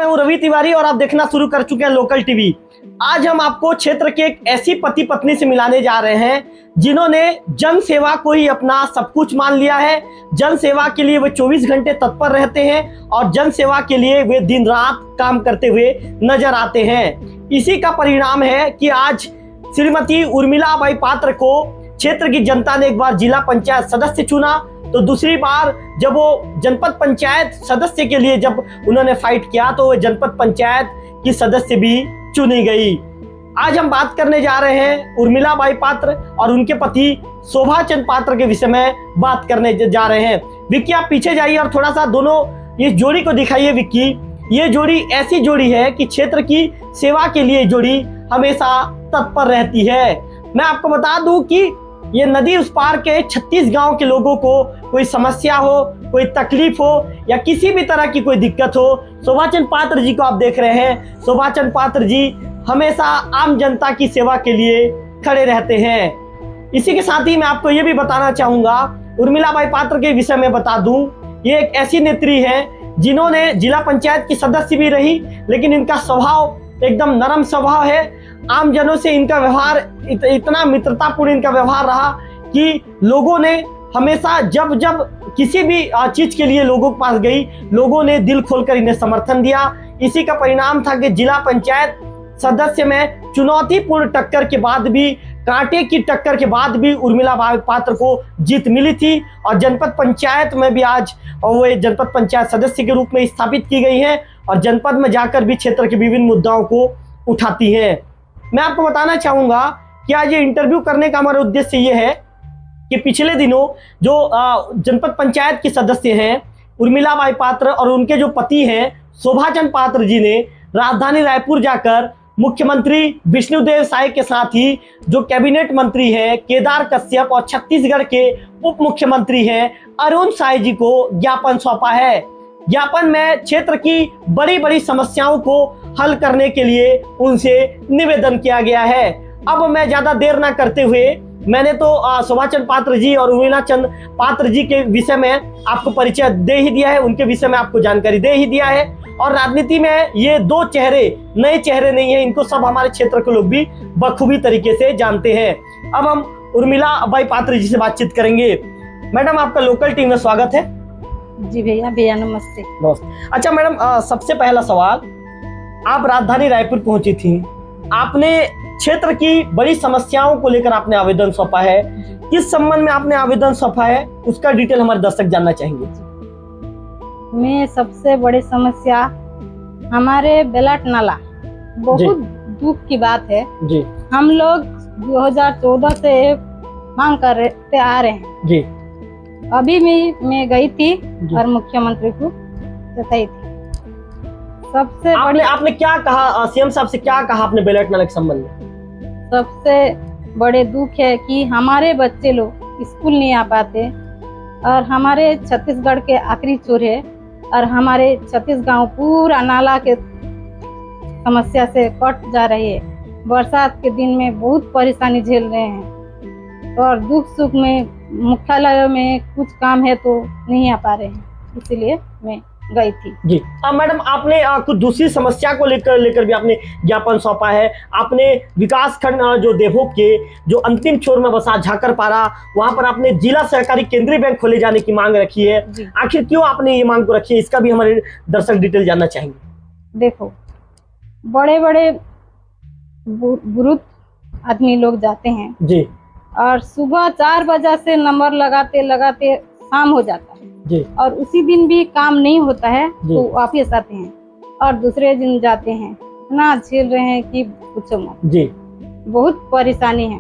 मैं हूं रवि तिवारी और आप देखना शुरू कर चुके हैं लोकल टीवी। आज हम आपको क्षेत्र के एक ऐसी पति पत्नी से मिलाने जा रहे हैं जिन्होंने जन सेवा को ही अपना सब कुछ मान लिया है। जन सेवा के लिए वे 24 घंटे तत्पर रहते हैं और जन सेवा के लिए वे दिन रात काम करते हुए नजर आते हैं। इसी का परिणाम है कि आज श्रीमती उर्मिला बाई पात्र को क्षेत्र की जनता ने एक बार जिला पंचायत सदस्य चुना, तो दूसरी बार जब वो जनपद पंचायत सदस्य के लिए जब उन्होंने फाइट किया तो वो जनपद पंचायत की सदस्य भी चुनी गई। आज हम बात करने जा रहे हैं उर्मिला बाई पात्र और उनके पति शोभा चंद पात्र के विषय में बात करने जा रहे हैं। विक्की आप पीछे जाइए और थोड़ा सा दोनों इस जोड़ी को दिखाइए। विक्की, ये जोड़ी ऐसी जोड़ी है कि क्षेत्र की सेवा के लिए जोड़ी हमेशा तत्पर रहती है। मैं आपको बता दूं कि ये नदी उस पार के 36 गांव के लोगों को कोई समस्या हो, कोई तकलीफ हो या किसी भी तरह की कोई दिक्कत हो, शोभा चंद पात्र जी को आप देख रहे हैं। शोभा चंद पात्र जी हमेशा आम जनता की सेवा के लिए खड़े रहते हैं। इसी के साथ ही मैं आपको ये भी बताना चाहूंगा, उर्मिला बाई पात्र के विषय में बता दूं, ये एक ऐसी नेत्री है जिन्होंने जिला पंचायत की सदस्य भी रही, लेकिन इनका स्वभाव एकदम नरम स्वभाव है। आम जनों से इनका व्यवहार इतना मित्रतापूर्ण इनका व्यवहार रहा कि लोगों ने हमेशा जब जब किसी भी चीज के लिए लोगों के पास गई, लोगों ने दिल खोलकर इन्हें समर्थन दिया। इसी का परिणाम था कि जिला पंचायत सदस्य में चुनौतीपूर्ण टक्कर के बाद भी, कांटे की टक्कर के बाद भी उर्मिला बाई पात्र को जीत मिली थी और जनपद पंचायत में भी आज वो जनपद पंचायत सदस्य के रूप में स्थापित की गई हैं और जनपद में जाकर भी क्षेत्र के विभिन्न मुद्दाओं को उठाती हैं। मैं आपको बताना चाहूंगा कि आज ये इंटरव्यू करने का हमारा उद्देश्य ये है कि पिछले दिनों जो जनपद पंचायत के सदस्य हैं उर्मिला बाई पात्र और उनके जो पति हैं शोभा चंद पात्र जी ने राजधानी रायपुर जाकर मुख्यमंत्री विष्णुदेव साय के साथ ही जो कैबिनेट मंत्री हैं केदार कश्यप और छत्तीसगढ़ के उप मुख्यमंत्री हैं अरुण साय जी को ज्ञापन सौंपा है। ज्ञापन में क्षेत्र की बड़ी बड़ी समस्याओं को हल करने के लिए उनसे निवेदन किया गया है। अब मैं ज्यादा देर ना करते हुए मैंने तो शोभा चंद पात्र जी और उर्मिला चंद पात्र जी के विषय में आपको परिचय दे ही दिया है, उनके विषय में आपको जानकारी दे ही दिया है। और राजनीति में ये दो चेहरे नए चेहरे नहीं है, इनको सब हमारे क्षेत्र के लोग भी बखूबी तरीके से जानते हैं। अब हम उर्मिला बाई पात्र जी से बातचीत करेंगे। मैडम, आपका लोकल टीम में स्वागत है। जी भैया नमस्ते। अच्छा मैडम, सबसे पहला सवाल, आप राजधानी रायपुर पहुंची थी, आपने क्षेत्र की बड़ी समस्याओं को लेकर आपने आवेदन सौंपा है, किस संबंध में आपने आवेदन सौंपा है उसका डिटेल हमारे दर्शक जानना चाहेंगे। मैं सबसे बड़ी समस्या हमारे बेलाट नाला, बहुत दुख की बात है जी। हम लोग 2014 से मांग करते आ रहे हैं जी। अभी मैं गई थी और मुख्यमंत्री को बताई थी। सबसे बड़ी आपने क्या कहा सीएम साहब से, क्या कहा आपने बेलाट नाला के संबंध में? सबसे बड़े दुख है कि हमारे बच्चे लोग स्कूल नहीं आ पाते और हमारे छत्तीसगढ़ के आखिरी छोर है और हमारे 36 गांव पूरा नाला के समस्या से कट जा रही है। बरसात के दिन में बहुत परेशानी झेल रहे हैं और दुख सुख में मुख्यालय में कुछ काम है तो नहीं आ पा रहे हैं, इसलिए मैं गई थी जी। मैडम, आपने कुछ दूसरी समस्या को लेकर भी आपने ज्ञापन सौंपा है। आपने विकास खंड जो देवोक के जो अंतिम छोर में बसा झाकरपारा, वहां पर आपने जिला सहकारी केंद्रीय बैंक खोले जाने की मांग रखी है। आखिर क्यों आपने ये मांग को रखी है, इसका भी हमारे दर्शक डिटेल जानना चाहेंगे। देखो, बड़े बड़े बुजुर्ग आदमी लोग जाते हैं जी और सुबह 4 बजे से नंबर लगाते लगाते शाम हो जाता है जी। और उसी दिन भी काम नहीं होता है तो वापिस आते हैं और दूसरे दिन जाते हैं। इतना झेल रहे हैं कि पूछो मत जी। बहुत परेशानी है।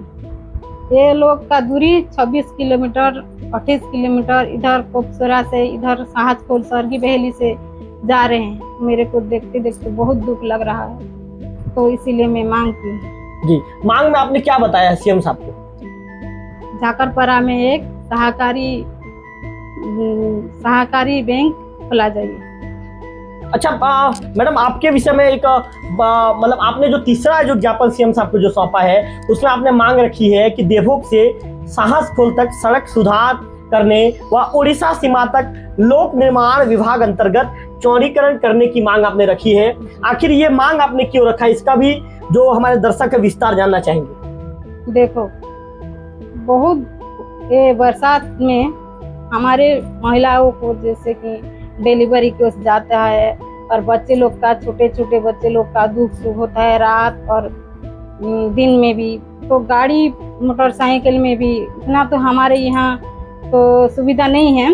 ये लोग का दूरी 26 किलोमीटर 28 किलोमीटर इधर कोपसरा से, इधर साहजकोल सरगी बहेली से जा रहे हैं। मेरे को देखते देखते बहुत दुख लग रहा है, तो इसीलिए मैं मांग की जी। मांग में आपने क्या बताया सीएम साहब को? झाकरपारा में एक सहकारी बैंक खोला जाइए। अच्छा मैडम, आपके विषय में एक मतलब आपने जो तीसरा जो ज्ञापन सीएम साहब को जो सौंपा है उसमें आपने मांग रखी है कि देवोक से साहसकोल तक सड़क सुधार करने व उड़ीसा सीमा तक लोक निर्माण विभाग अंतर्गत चौड़ीकरण करने की मांग आपने रखी है। आखिर ये मांग आपने क्यों रखा है, इसका भी जो हमारे दर्शक है विस्तार जानना चाहेंगे। देखो, बहुत ये बरसात में हमारे महिलाओं को जैसे कि डिलीवरी के जाता है, और बच्चे लोग का, छोटे छोटे बच्चे लोग का दुख सुख होता है रात और दिन में भी। तो गाड़ी मोटरसाइकिल में भी इतना तो हमारे यहाँ तो सुविधा नहीं है।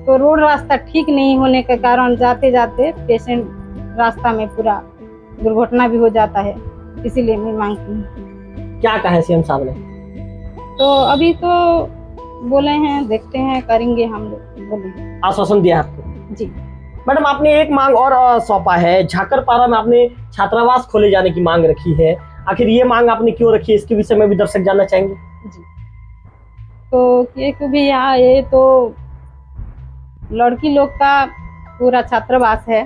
तो रोड रास्ता ठीक नहीं होने के कारण जाते जाते पेशेंट रास्ता में पूरा दुर्घटना भी हो जाता है। इसीलिए मैं मांगती हूँ। क्या कहा है सीएम साहब ने? तो अभी तो बोले हैं, देखते हैं, करेंगे हम लोग, बोले आश्वासन दिया आपको जी। मैडम, आपने एक मांग और सौंपा है, झाकरपारा में आपने छात्रावास खोले जाने की मांग रखी है। आखिर ये मांग आपने क्यों रखी है, इसके विषय में भी दर्शक जानना चाहेंगे जी। तो ये भी यहाँ ये तो लड़की लोग का पूरा छात्रावास है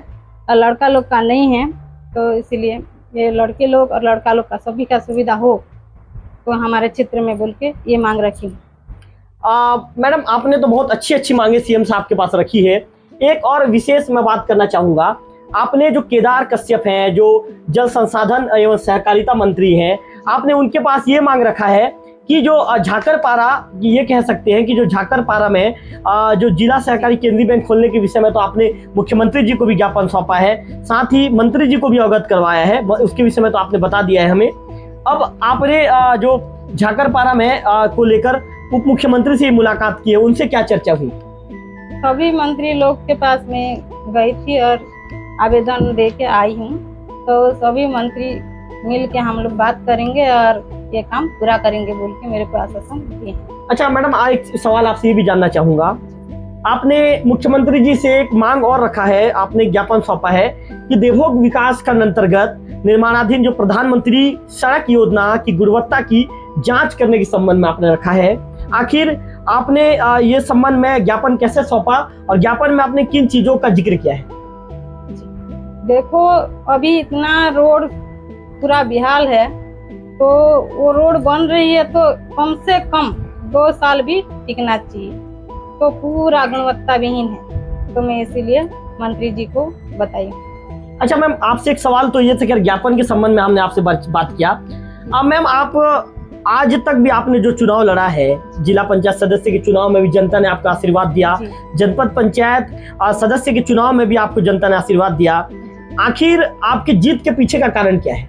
और लड़का लोग का नहीं है। तो इसीलिए ये लड़के लोग और लड़का लोग का सभी का सुविधा हो तो हमारे क्षेत्र में बोल के ये मांग रखी। मैडम, आपने तो बहुत अच्छी अच्छी मांगे सीएम साहब के पास रखी है। एक और विशेष मैं बात करना चाहूंगा, आपने जो केदार कश्यप हैं, जो जल संसाधन एवं सहकारिता मंत्री हैं, आपने उनके पास ये मांग रखा है कि जो झाकरपारा, ये कह सकते हैं कि जो झाकरपारा में जो जिला सहकारी केंद्रीय बैंक खोलने के विषय में तो आपने मुख्यमंत्री जी को भी ज्ञापन सौंपा है, साथ ही मंत्री जी को भी अवगत करवाया है, उसके विषय में तो आपने बता दिया है हमें। अब आपने जो झाकरपारा में को लेकर उप मुख्यमंत्री से मुलाकात की है, उनसे क्या चर्चा हुई? सभी मंत्री लोग के पास में गई थी और आवेदन दे के आई हूँ। तो सभी मंत्री मिल के हम लोग बात करेंगे और ये काम पूरा करेंगे बोल के मेरे को आश्वासन दिए। अच्छा मैडम, एक सवाल आपसे ये भी जानना चाहूंगा, आपने मुख्यमंत्री जी से एक मांग और रखा है, आपने ज्ञापन सौंपा है कि देवभोग विकास खंड अंतर्गत निर्माणाधीन जो प्रधानमंत्री सड़क योजना की गुणवत्ता की जांच करने के संबंध में आपने रखा है। आखिर आपने ये संबंध में ज्ञापन कैसे सौंपा और ज्ञापन में आपने किन चीजों का जिक्र किया है? देखो, अभी इतना रोड पूरा बेहाल है, तो वो रोड बन रही है तो कम से कम 2 साल भी टिकना चाहिए। तो पूरा गुणवत्ता विहीन है। तो मैं इसीलिए मंत्री जी को बताई। अच्छा मैम, आपसे एक सवाल तो ये था कि ज्ञापन के संबंध में हमने आपसे बात किया। मैम, आप आज तक भी आपने जो चुनाव लड़ा है, जिला पंचायत सदस्य के चुनाव में भी जनता ने आपका आशीर्वाद दिया, जनपद पंचायत सदस्य के चुनाव में भी आपको जनता ने आशीर्वाद दिया। आखिर आपकी जीत के पीछे का कारण क्या है?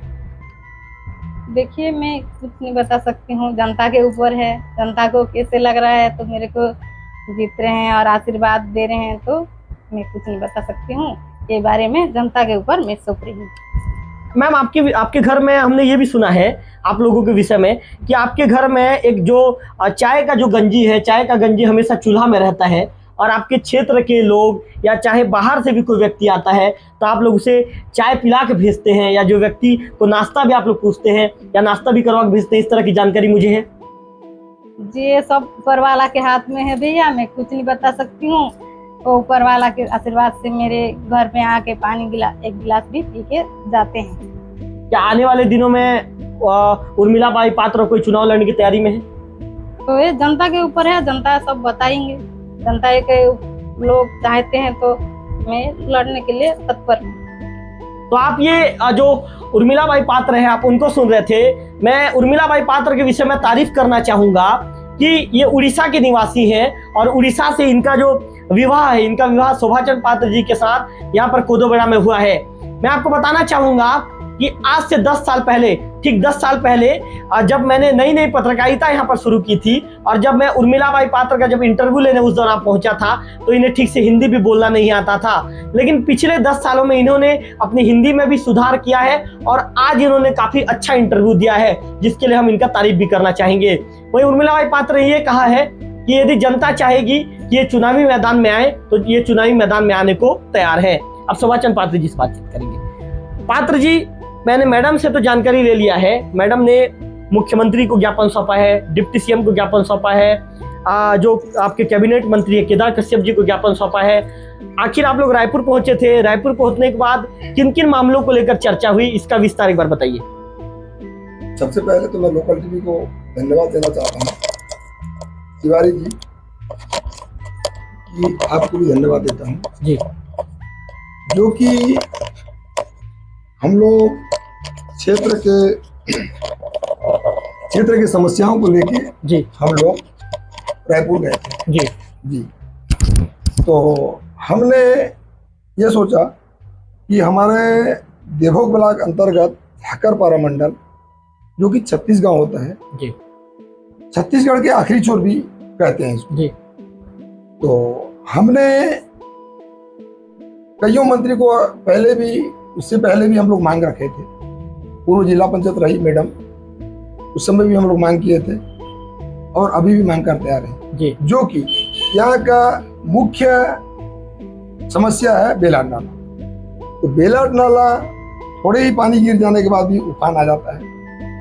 देखिए, मैं कुछ नहीं बता सकती हूँ, जनता के ऊपर है। जनता को कैसे लग रहा है तो मेरे को जीत रहे हैं और आशीर्वाद दे रहे हैं, तो मैं कुछ नहीं बता सकती हूँ। ये बारे में जनता के ऊपर मैं सौंप रही हूँ। मैम, आपके घर में हमने ये भी सुना है आप लोगों के विषय में कि आपके घर में एक जो चाय का जो गंजी है, चाय का गंजी हमेशा चूल्हा में रहता है, और आपके क्षेत्र के लोग या चाहे बाहर से भी कोई व्यक्ति आता है तो आप लोग उसे चाय पिला के भेजते हैं, या जो व्यक्ति को नाश्ता भी आप लोग पूछते हैं या नाश्ता भी करवा के भेजते हैं, इस तरह की जानकारी मुझे है जी। ये सब ऊपर वाला के हाथ में है भैया, मैं कुछ नहीं बता सकती हूँ। तो ऊपर वाला के आशीर्वाद से मेरे घर में आके पानी एक गिलास भी पी के जाते हैं। क्या आने वाले दिनों में उर्मिला बाई पात्र कोई चुनाव लड़ने की तैयारी में है? तो ये जनता के ऊपर है, जनता सब बताएंगे। जनता के लोग चाहते हैं तो मैं लड़ने के लिए तत्पर हूँ। तो आप ये जो उर्मिला बाई पात्र है, आप उनको सुन रहे थे। मैं उर्मिला बाई पात्र के विषय में तारीफ करना चाहूंगा कि ये उड़ीसा के निवासी हैं और उड़ीसा से इनका जो विवाह है, इनका विवाह शोभाचंद पात्र जी के साथ यहाँ पर कोदोबेड़ा में हुआ है। मैं आपको बताना चाहूंगा कि आज से 10 साल पहले, ठीक 10 साल पहले, जब मैंने नई नई पत्रकारिता यहाँ पर शुरू की थी और जब मैं उर्मिला बाई पात्र का जब इंटरव्यू लेने उस दौरान पहुंचा था तो इन्हें ठीक से हिंदी भी बोलना नहीं आता था। लेकिन पिछले 10 सालों में इन्होंने अपनी हिंदी में भी सुधार किया है और आज इन्होंने काफी अच्छा इंटरव्यू दिया है, जिसके लिए हम इनका तारीफ भी करना चाहेंगे। वही उर्मिला बाई पात्र ने ये कहा है कि यदि जनता चाहेगी कि ये चुनावी मैदान में आए तो ये चुनावी मैदान में आने को तैयार है। अब शोभाचंद पात्र जी से बातचीत करेंगे। पात्र जी, मैंने मैडम से तो जानकारी ले लिया है, मैडम ने मुख्यमंत्री को ज्ञापन सौंपा है, डिप्टी सीएम को ज्ञापन सौंपा है, जो आपके कैबिनेट मंत्री है केदार कश्यप जी को ज्ञापन सौंपा है। आखिर आप लोग रायपुर पहुंचे थे, रायपुर पहुंचने के बाद किन किन मामलों को लेकर चर्चा हुई, इसका विस्तार एक बार बताइए। सबसे पहले तो मैं लोकल टीवी को धन्यवाद देना चाहता हूँ, तिवारी जी, कि आपको भी धन्यवाद देता हूँ जी। जो कि हम लोग क्षेत्र की समस्याओं को लेके जी हम लोग रायपुर गए थे। जी जी, तो हमने ये सोचा कि हमारे देवभोग ब्लॉक अंतर्गत झाकरपारा मंडल, जो कि 36 गांव होता है जी, छत्तीसगढ़ के आखिरी छोर भी कहते हैं इसको। जी तो हमने कईयों मंत्री को उससे पहले भी हम लोग मांग रखे थे। पूर्व जिला पंचायत रही मैडम, उस समय भी हम लोग मांग किए थे और अभी भी मांग करते आ रहे हैं जी, जो कि यहाँ का मुख्य समस्या है बेलाट नाला। तो बेलाट नाला थोड़े ही पानी गिर जाने के बाद भी उफान आ जाता है।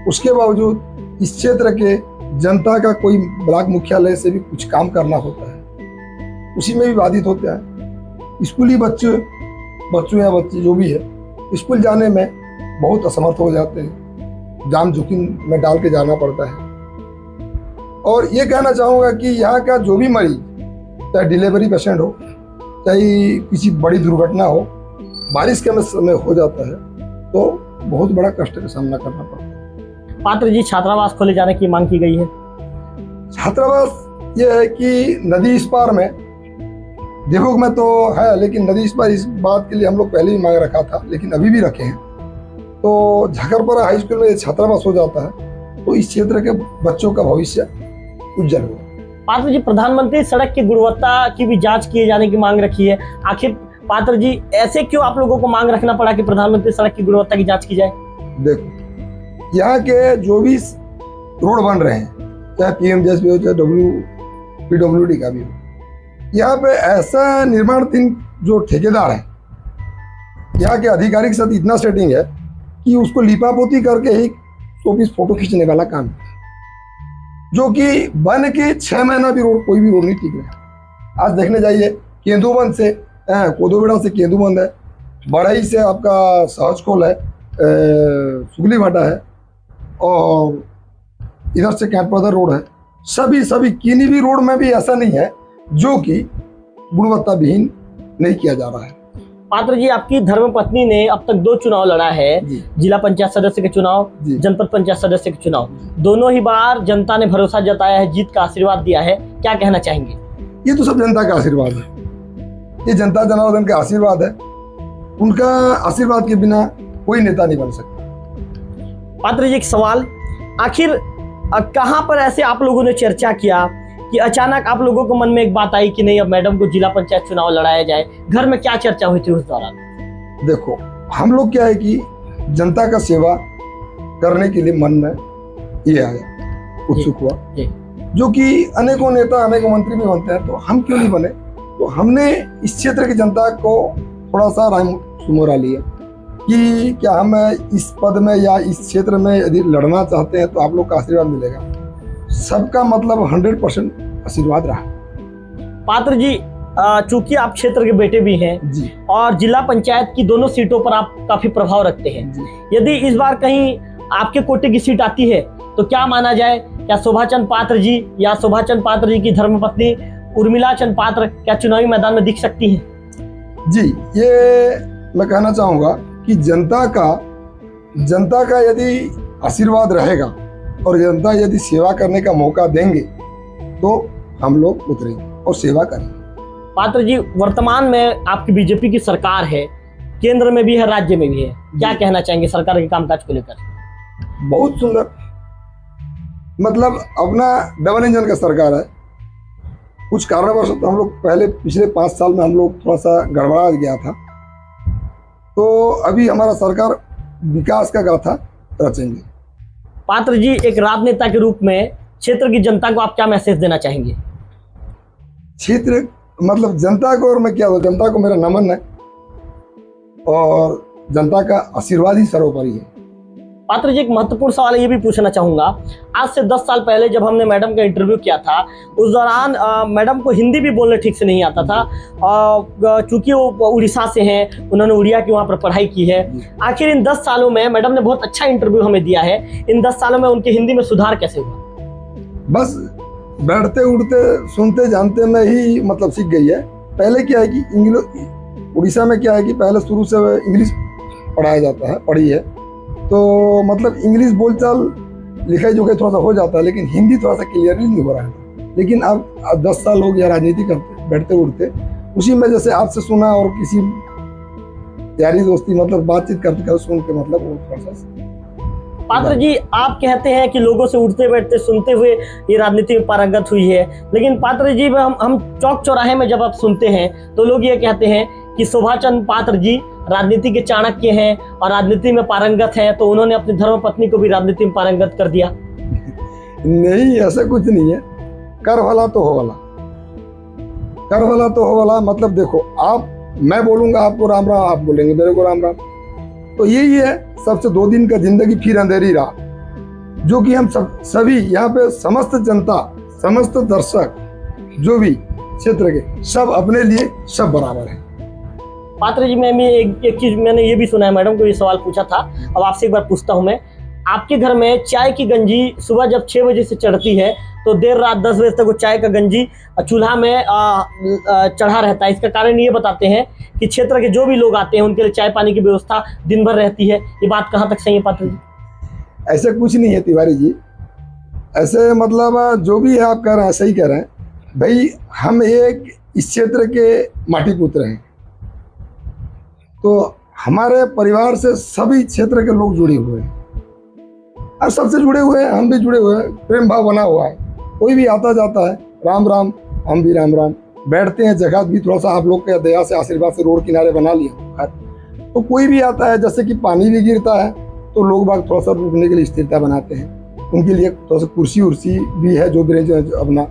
उसके बावजूद इस क्षेत्र के जनता का कोई ब्लॉक मुख्यालय से भी कुछ काम करना होता है, उसी में भी बाधित होता है। स्कूली बच्चों या बच्चे जो भी है स्कूल जाने में बहुत असमर्थ हो जाते हैं, जान जोखिम में डाल के जाना पड़ता है। और ये कहना चाहूँगा कि यहाँ का जो भी मरीज, चाहे डिलीवरी पेशेंट हो, चाहे किसी बड़ी दुर्घटना हो, बारिश के समय हो जाता है तो बहुत बड़ा कष्ट का सामना करना पड़ता है। पात्र जी, छात्रावास खोले जाने की मांग की गई है। छात्रावास ये है कि नदी इस पार में, देवभोग में तो है, लेकिन नदी इस पार इस बात के लिए हम लोग पहले ही मांग रखा था, लेकिन अभी भी रखे हैं। तो झाकरपारा हाई स्कूल में छात्रावास हो जाता है तो इस क्षेत्र के बच्चों का भविष्य उज्जवल होगा। पात्र जी, प्रधानमंत्री सड़क की गुणवत्ता की भी जांच किए जाने की मांग रखी है। आखिर पात्र जी, ऐसे क्यों आप लोगों को मांग रखना पड़ा कि प्रधानमंत्री सड़क की गुणवत्ता की जांच की जाए? देखो, यहाँ के जो भी रोड बन रहे हैं, चाहे PMJS भी हो, चाहे PWD का भी हो, यहाँ पे ऐसा निर्माणाधीन जो ठेकेदार है, यहाँ के अधिकारी के साथ इतना सेटिंग है कि उसको लिपापोती करके ही 120 फोटो खींचने वाला काम है, जो कि बन के 6 महीना भी कोई भी रोड नहीं टिक रहा। आज देखने जाइए, केंदूबंद से कोदोबेड़ा से केंदूबंद है, बड़ई से आपका सहजखोल है, सुगली भाटा है, और इधर से कैंटपदर रोड है। सभी किन्हीं भी रोड में भी ऐसा नहीं है जो कि गुणवत्ता विहीन नहीं किया जा रहा है। पात्र जी, आपकी धर्मपत्नी ने अब तक 2 चुनाव लड़ा है, जिला पंचायत सदस्य के चुनाव, जनपद पंचायत सदस्य के चुनाव। दोनों ही बार जनता ने भरोसा जताया है, जीत का आशीर्वाद दिया है। क्या कहना चाहेंगे? ये तो सब जनता का आशीर्वाद है, ये जनता जनार्दन का आशीर्वाद है। उनका आशीर्वाद के बिना कोई नेता नहीं बन सकता। पात्र जी, एक सवाल, आखिर कहाँ पर ऐसे आप लोगों ने चर्चा किया कि अचानक आप लोगों को मन में एक बात आई कि नहीं, अब मैडम को जिला पंचायत चुनाव लड़ाया जाए? घर में क्या चर्चा हुई थी उस दौरान? देखो, हम लोग क्या है कि जनता का सेवा करने के लिए मन में ये आया, उत्सुक हुआ, जो कि अनेकों नेता अनेकों मंत्री भी बनते हैं, तो हम क्यों नहीं बने। तो हमने इस क्षेत्र की जनता को थोड़ा सा राय सुमोरा लिया कि क्या हम इस पद में या इस क्षेत्र में यदि लड़ना चाहते हैं तो आप लोग का आशीर्वाद मिलेगा। सबका मतलब 100% आशीर्वाद रहा। पात्र जी, चूंकि आप क्षेत्र के बेटे भी हैं जी, और जिला पंचायत की दोनों सीटों पर आप काफी प्रभाव रखते हैं जी। यदि इस बार कहीं आपके कोटे की सीट आती है तो क्या माना जाए, क्या शोभा चंद पात्र जी या शोभा चंद पात्र जी की धर्मपत्नी उर्मिला चंद पात्र क्या चुनावी मैदान में दिख सकती हैं? जी, ये मैं कहना चाहूँगा कि जनता का यदि आशीर्वाद रहेगा और जनता यदि सेवा करने का मौका देंगे तो हम लोग उतरेंगे और सेवा करेंगे। पात्र जी, वर्तमान में आपकी बीजेपी की सरकार है, केंद्र में भी है, राज्य में भी है, क्या कहना चाहेंगे सरकार के कामकाज को लेकर? बहुत सुंदर, मतलब अपना डबल इंजन का सरकार है। कुछ कारणवश हम लोग पिछले 5 साल में हम लोग थोड़ा सा गड़बड़ा गया था, तो अभी हमारा सरकार विकास का गाथा रचेंगे। पात्र जी, एक राजनेता के रूप में क्षेत्र की जनता को आप क्या मैसेज देना चाहेंगे? क्षेत्र मतलब जनता को, और मैं क्या बोलूं, जनता को मेरा नमन है और जनता का आशीर्वाद ही सर्वोपरि है। पात्र जी, एक महत्वपूर्ण सवाल ये भी पूछना चाहूंगा, आज से 10 साल पहले जब हमने मैडम का इंटरव्यू किया था, उस दौरान मैडम को हिंदी भी बोलने ठीक से नहीं आता था, चूंकि वो उड़ीसा से हैं, उन्होंने उड़िया की वहाँ पर पढ़ाई की है। आखिर इन 10 सालों में मैडम ने बहुत अच्छा इंटरव्यू हमें दिया है, इन 10 सालों में उनके हिंदी में सुधार कैसे हुआ? बस बैठते उठते सुनते जानते में ही मतलब सीख गई है। पहले क्या है कि उड़ीसा में क्या है कि पहले शुरू से इंग्लिश पढ़ाया जाता है, पढ़ी है, तो मतलब इंग्लिश बोलचाल लिखाई जोखाई थोड़ा सा हो जाता है, लेकिन हिंदी थोड़ा सा क्लियरली नहीं हो रहा है। लेकिन अब 10 साल हो गया राजनीति करते बैठते उठते, उसी में जैसे आपसे सुना और किसी यारी दोस्ती मतलब बातचीत करते करते सुन के मतलब वो थोड़ा सा। पात्र जी, आप कहते हैं कि लोगों से उठते बैठते सुनते हुए ये राजनीति में पारंगत हुई है, लेकिन पात्र जी हम चौक चौराहे में जब आप सुनते हैं तो लोग ये कहते हैं कि शोभा चंद पात्र जी राजनीति के चाणक्य हैं और राजनीति में पारंगत हैं, तो उन्होंने अपनी धर्मपत्नी को भी राजनीति में पारंगत कर दिया। नहीं, ऐसा कुछ नहीं है। कर भला तो हो भला, कर भला तो हो भला। मतलब देखो, मैं बोलूंगा आपको राम राम, आप बोलेंगे मेरे को राम राम, तो यही है सबसे 2 दिन का जिंदगी फिर अंधेरी रात, जो कि हम सभी यहाँ पे समस्त जनता, समस्त दर्शक, जो भी क्षेत्र के सब अपने लिए सब बराबर है। पात्र जी, मैं एक चीज मैंने ये भी सुना है, मैडम को ये सवाल पूछा था, अब आपसे एक बार पूछता हूँ मैं, आपके घर में चाय की गंजी सुबह जब 6 बजे से चढ़ती है तो देर रात 10 बजे तक वो चाय का गंजी चूल्हा में चढ़ा रहता है। इसका कारण ये बताते हैं कि क्षेत्र के जो भी लोग आते हैं उनके लिए चाय पानी की व्यवस्था दिन भर रहती है। ये बात कहाँ तक सही है पात्र जी? ऐसा कुछ नहीं है तिवारी जी, ऐसे मतलब जो भी है आप कह रहे हैं सही कह रहे हैं भाई। हम एक इस क्षेत्र के माटी पुत्र हैं, तो हमारे परिवार से सभी क्षेत्र के लोग जुड़े हुए हैं और सबसे जुड़े हुए हैं, हम भी जुड़े हुए हैं, प्रेम भाव बना हुआ है। कोई भी आता जाता है राम राम, हम भी राम राम, बैठते हैं। जगह भी थोड़ा सा आप लोग के दया से आशीर्वाद से रोड किनारे बना लिया, तो कोई भी आता है, जैसे कि पानी भी गिरता है तो लोग बाग थोड़ा सा रुकने के लिए स्थिरता बनाते हैं, उनके लिए थोड़ा सा कुर्सी उर्सी भी है जो ब्रेंच अपना,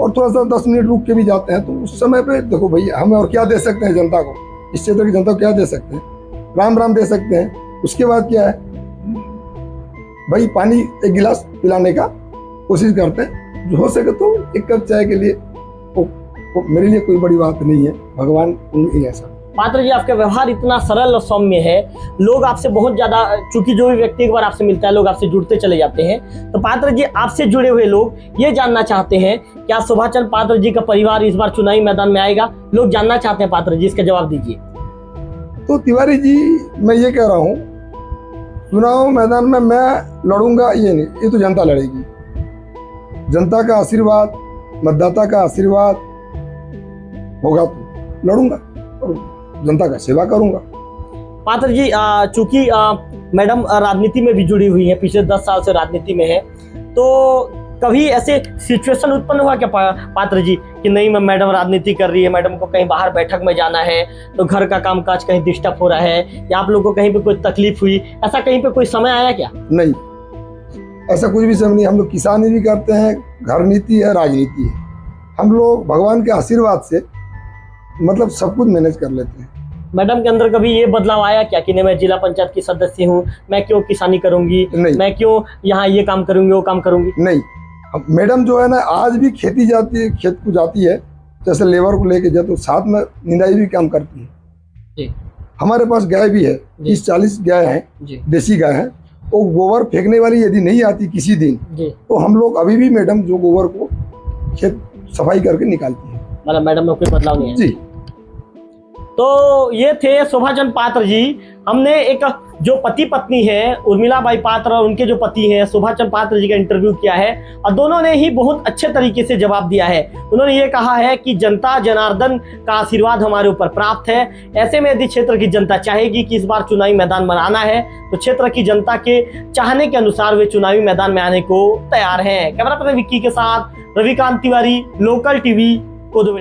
और थोड़ा सा 10 मिनट रुक के भी जाते हैं। तो उस समय पे देखो भाई, हमें और क्या दे सकते हैं जनता को, इस क्षेत्र की जनता को क्या दे सकते हैं? राम राम दे सकते हैं। उसके बाद क्या है भाई, पानी 1 गिलास पिलाने का कोशिश करते हैं, जो हो सके तो 1 कप चाय के लिए वो मेरे लिए कोई बड़ी बात नहीं है, भगवान उन्हीं ऐसा। पात्र जी, आपका व्यवहार इतना सरल और सौम्य है, लोग आपसे बहुत ज्यादा, चूंकि जो भी व्यक्ति एक बार आपसे मिलता है लोग आपसे जुड़ते चले जाते हैं, तो पात्र जी आपसे जुड़े हुए लोग ये जानना चाहते हैं क्या शोभा चंद पात्र जी का परिवार इस बार चुनावी मैदान में आएगा? लोग जानना चाहते हैं पात्र जी, इसका जवाब दीजिए। तो तिवारी जी, मैं ये कह रहा हूँ, चुनाव मैदान में मैं लड़ूंगा ये नहीं, ये तो जनता लड़ेगी। जनता का आशीर्वाद, मतदाता का आशीर्वाद होगा तो लड़ूंगा और जनता का सेवा करूंगा। पात्र जी, चूंकि मैडम राजनीति में भी जुड़ी हुई है, पिछले 10 साल से राजनीति में है, तो कभी ऐसे सिचुएशन उत्पन्न हुआ क्या पात्र जी कि नहीं, मैं मैडम राजनीति कर रही है, मैडम को कहीं बाहर बैठक में जाना है तो घर का कामकाज कहीं डिस्टर्ब हो रहा है, या आप लोगों को कहीं पे कोई तकलीफ हुई, ऐसा कहीं पे कोई समय आया क्या? नहीं, ऐसा कुछ भी समय नहीं। हम लोग किसानी भी करते हैं, घर नीति है, राजनीति है। हम लोग भगवान के आशीर्वाद से मतलब सब कुछ मैनेज कर लेते हैं। मैडम के अंदर कभी ये बदलाव आया क्या कि नहीं, मैं जिला पंचायत की सदस्य हूँ, मैं क्यों किसानी करूंगी, मैं क्यों यहाँ ये काम करूंगी, वो काम करूंगी? नहीं, मैडम जो है ना, आज भी खेती जाती है, खेत को जाती है, जैसे लेबर को लेके जाए तो साथ में निंदाई भी काम करती है जी। हमारे पास गाय भी है, 30-40 गाय हैं, देसी गाय हैं। वो गोबर फेंकने वाली यदि नहीं आती किसी दिन तो हम लोग अभी भी मैडम जो गोबर को खेत सफाई करके निकालती है। मतलब मैडम में कोई बदलाव नहीं है जी। तो ये थे शोभा चंद पात्र जी। हमने एक जो पति पत्नी है उर्मिला बाई पात्र और उनके जो पति हैं शोभा चंद पात्र जी का इंटरव्यू किया है और दोनों ने ही बहुत अच्छे तरीके से जवाब दिया है। उन्होंने ये कहा है कि जनता जनार्दन का आशीर्वाद हमारे ऊपर प्राप्त है। ऐसे में यदि क्षेत्र की जनता चाहेगी कि इस बार चुनावी मैदान बनाना है तो क्षेत्र की जनता के चाहने के अनुसार वे चुनावी मैदान में आने को तैयार हैं। कैमरा पर्सन विक्की के साथ रविकांत तिवारी, लोकल टीवी, कोदो।